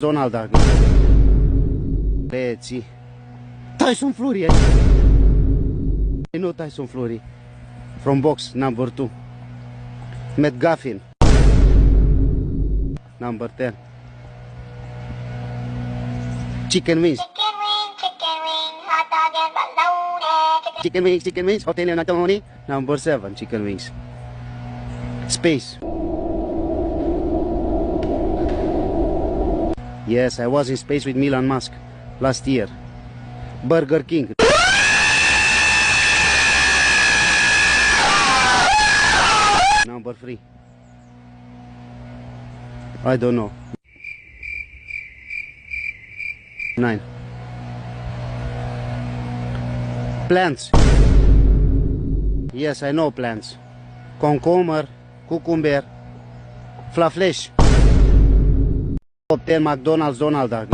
Donald Duck. Băieții. Tyson Fury. Nu Tyson Fury. From box number 2. McGuffin. Number 10. Chicken wings. Hot dog and bologna. Chicken wings. Hotel Anatoni. Number 7. Chicken wings. Space. Yes, I was in space with Elon Musk last year. Burger King. Number 3. I don't know. 9. Plants. Yes, I know plants. Cucumber, Flash. Top 10 McDonald's, Donald Duck.